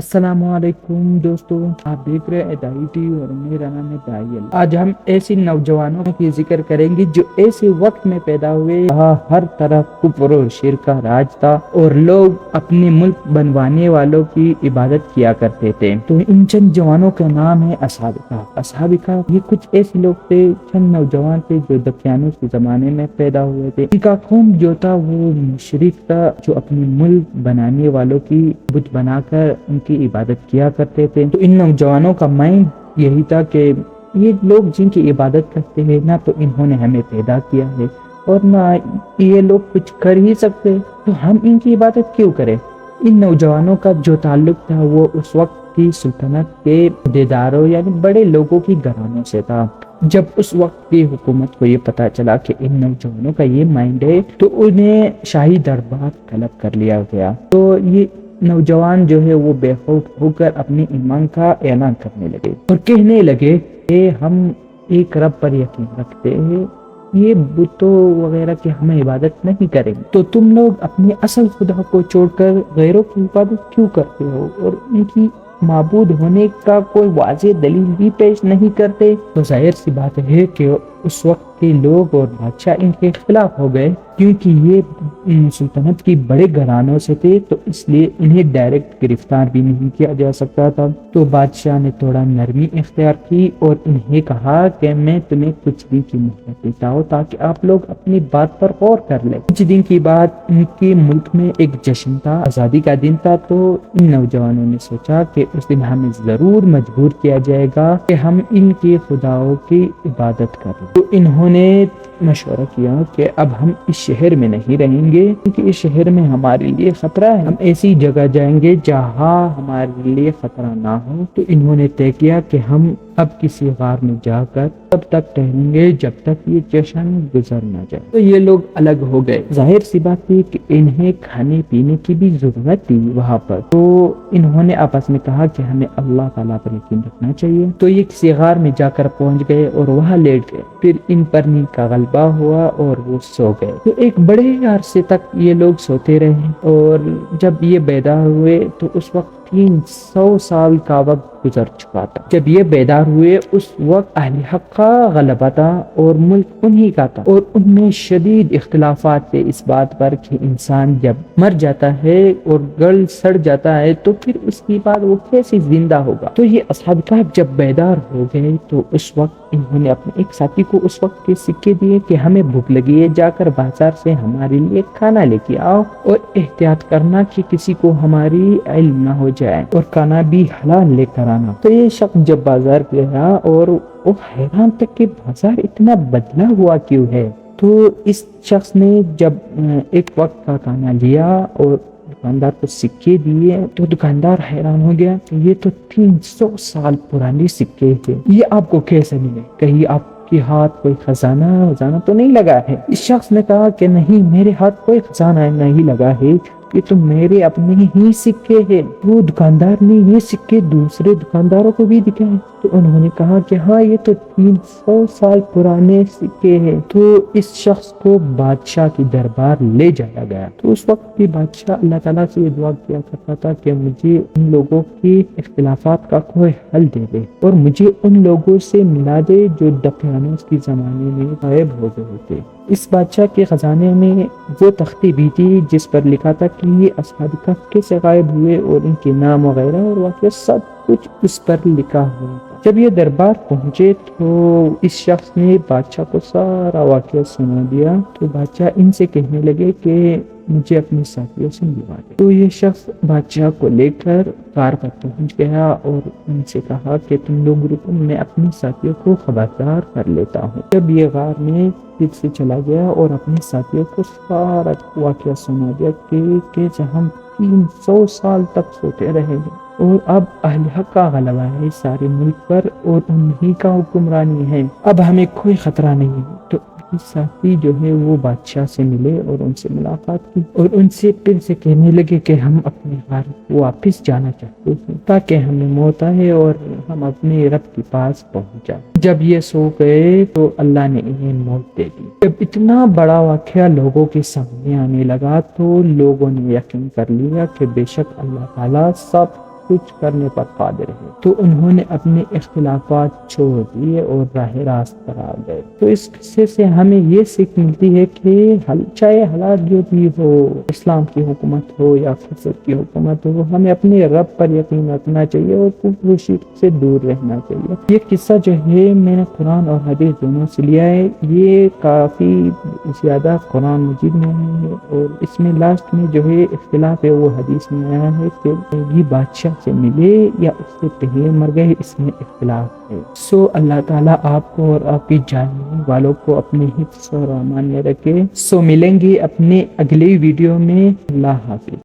السلام علیکم دوستو، آپ دیکھ رہے ہیں دائی ٹی اور میرا نام ہے دائیل۔ آج ہم ایسی نوجوانوں کی ذکر کریں گے جو ایسے وقت میں پیدا ہوئے ہر طرف کفر و شرک کا راج تھا اور لوگ اپنے ملک بنوانے والوں کی عبادت کیا کرتے تھے۔ تو ان چند جوانوں کا نام ہے اصحاب کہف۔ اصحاب کہف یہ کچھ ایسے لوگ تھے، چند نوجوان تھے جو دقیانوس کے زمانے میں پیدا ہوئے تھے۔ ان کا قوم جو تھا وہ مشرک تھا، جو اپنے ملک بنانے والوں کی بت بنا کر ان کی عبادت کیا کرتے تھے۔ تو ان نوجوانوں کا مائنڈ یہی تھا کہ یہ لوگ جن کی عبادت کرتے ہیں نہ تو انہوں نے ہمیں پیدا کیا ہے اور نہ یہ لوگ کچھ کر ہی سکتے، تو ہم ان کی عبادت کیوں کریں۔ ان نوجوانوں کا جو تعلق تھا وہ اس وقت کی سلطنت کے عہدیداروں یعنی بڑے لوگوں کی گھرانوں سے تھا۔ جب اس وقت کی حکومت کو یہ پتا چلا کہ ان نوجوانوں کا یہ مائنڈ ہے تو انہیں شاہی دربار طلب کر لیا گیا۔ تو یہ نوجوان جو ہے وہ بے خوف ہو کر اپنے ایمان کا اعلان کرنے لگے اور کہنے لگے کہ ہم ایک رب پر یقین رکھتے ہیں، یہ بتوں وغیرہ کی ہم عبادت نہیں کریں گے۔ تو تم لوگ اپنے اصل خدا کو چھوڑ کر غیروں کی عبادت کیوں کرتے ہو اور ان کی معبود ہونے کا کوئی واضح دلیل بھی پیش نہیں کرتے؟ تو ظاہر سی بات ہے کہ اس وقت کے لوگ اور بادشاہ ان کے خلاف ہو گئے، کیونکہ یہ سلطنت کی بڑے گھرانوں سے تھے، تو اس لیے انہیں ڈائریکٹ گرفتار بھی نہیں کیا جا سکتا تھا۔ تو بادشاہ نے تھوڑا نرمی اختیار کی اور انہیں کہا کہ میں تمہیں کچھ دن کی مہلت دیتا ہوں تاکہ آپ لوگ اپنی بات پر غور کر لیں۔ کچھ دن کی بات ان کے ملک میں ایک جشن تھا، آزادی کا دن تھا۔ تو ان نوجوانوں نے سوچا کہ اس دن ہمیں ضرور مجبور کیا جائے گا کہ ہم ان کے خداؤں کی عبادت کریں۔ تو انہوں نے مشورہ کیا کہ اب ہم اس شہر میں نہیں رہیں گے کیونکہ اس شہر میں ہمارے لیے خطرہ ہے، ہم ایسی جگہ جائیں گے جہاں ہمارے لیے خطرہ نہ ہو۔ تو انہوں نے طے کیا کہ ہم اب کسی غار میں جا کر تب تک ٹہلیں گے جب تک یہ جشن گزر نہ جائے۔ تو یہ لوگ الگ ہو گئے۔ ظاہر سی بات تھی کہ انہیں کھانے پینے کی بھی ضرورت تھی وہاں پر، تو انہوں نے آپس میں کہا کہ ہمیں اللہ تعالیٰ پر یقین رکھنا چاہیے۔ تو یہ کسی غار میں جا کر پہنچ گئے اور وہاں لیٹ گئے، پھر ان پر نیند کا غلبہ ہوا اور وہ سو گئے۔ تو ایک بڑے عرصے تک یہ لوگ سوتے رہے اور جب یہ بیدار ہوئے تو اس وقت 300 سال کا وقت گزر چکا تھا۔ جب یہ بیدار ہوئے اس وقت اہل حق کا غلبہ تھا اور ملک انہی کا تھا، اور ان میں شدید اختلافات تھے اس بات پر کہ انسان جب مر جاتا ہے اور گل سڑ جاتا ہے تو پھر اس کے بعد وہ کیسے زندہ ہوگا۔ تو یہ اصحاب کہف جب بیدار ہو گئے تو اس وقت انہوں نے اپنے ایک ساتھی کو اس وقت کے سکے دیے کہ ہمیں بھوک لگی ہے، جا کر بازار سے ہمارے لیے کھانا لے کے آؤ اور احتیاط کرنا کہ کسی کو ہماری علم نہ ہو جائے، اور کھانا بھی حلال لے کر آنا۔ تو یہ شخص جب بازار گیا اور وہ حیران تک کہ بازار اتنا بدلا ہوا کیوں ہے۔ تو اس شخص نے جب ایک وقت کا کھانا لیا اور دکاندار کو سکے دیے تو دکاندار حیران ہو گیا کہ یہ تو 300 سال پرانے سکے تھے، یہ آپ کو کیسے ملے؟ کہیں آپ کے ہاتھ کوئی خزانہ تو نہیں لگا ہے؟ اس شخص نے کہا کہ نہیں، میرے ہاتھ کوئی خزانہ نہیں لگا ہے، یہ تو میرے اپنے ہی سکے ہیں۔ وہ دکاندار نے یہ سکے دوسرے دکانداروں کو بھی دکھائے تو انہوں نے کہا کہ ہاں یہ تو 300 سال پرانے سکے ہیں۔ تو اس شخص کو بادشاہ کی دربار لے جایا گیا۔ تو اس وقت بھی بادشاہ اللہ تعالیٰ سے یہ دعا کیا کرتا تھا کہ مجھے ان لوگوں کی اختلافات کا کوئی حل دے دے اور مجھے ان لوگوں سے ملا دے جو دقیانوس کے زمانے میں غائب ہو گئے تھے۔ اس بادشاہ کے خزانے میں وہ تختی بھی تھی جس پر لکھا تھا کہ یہ اصحاب کہف کیسے غائب ہوئے اور ان کے نام وغیرہ اور واقعہ سب کچھ اس پر لکھا ہوا تھا۔ جب یہ دربار پہنچے تو اس شخص نے بادشاہ کو سارا واقعہ سنا دیا۔ تو بادشاہ ان سے کہنے لگے کہ مجھے اپنے ساتھیوں سے ملوا دے۔ تو یہ شخص بادشاہ کو لے کر غار پر پہنچ گیا اور ان سے کہا کہ تم لوگ رکو، میں اپنے ساتھیوں کو خبردار کر لیتا ہوں۔ جب یہ غار میں پھر سے چلا گیا اور اپنے ساتھیوں کو سارا واقعہ سنا دیا کہ ہم 300 سال تک سوتے رہے ہیں اور اب اہل حق کا غلبہ ہے سارے ملک پر اور انہی کا حکمرانی ہے، اب ہمیں کوئی خطرہ نہیں ہے۔ تو ساتھی جو ہے وہ بادشاہ سے ملے اور ان سے ملاقات کی اور ان سے پھر سے کہنے لگے کہ ہم اپنے غار واپس جانا چاہتے ہیں تاکہ ہمیں موت آئے اور ہم اپنے رب کے پاس پہنچ جائیں۔ جب یہ سو گئے تو اللہ نے انہیں موت دے دی۔ جب اتنا بڑا واقعہ لوگوں کے سامنے آنے لگا تو لوگوں نے یقین کر لیا کہ بے شک اللہ تعالیٰ سب کچھ کرنے پر قادر ہے۔ تو انہوں نے اپنے اختلافات چھوڑ دیے اور راہ راست پر آ گئے۔ تو اس قصے سے ہمیں یہ سیکھ ملتی ہے کہ چاہے حالات جو بھی ہو، اسلام کی حکومت ہو یا فسق کی حکومت ہو، ہمیں اپنے رب پر یقین رکھنا چاہیے اور کفر و شرک سے دور رہنا چاہیے۔ یہ قصہ جو ہے میں نے قرآن اور حدیث دونوں سے لیا ہے، یہ کافی زیادہ قرآن مجید میں ہے، اور اس میں لاسٹ میں جو ہے اختلاف ہے وہ حدیث میں آیا ہے کہ یہ بادشاہ سے ملے یا اس سے پہلے مر گئے، اس میں اختلاف ہے۔ سو اللہ تعالیٰ آپ کو اور آپ کی جاننے والوں کو اپنے حفظ اور امان میں رکھے۔ سو ملیں گے اپنے اگلی ویڈیو میں۔ اللہ حافظ۔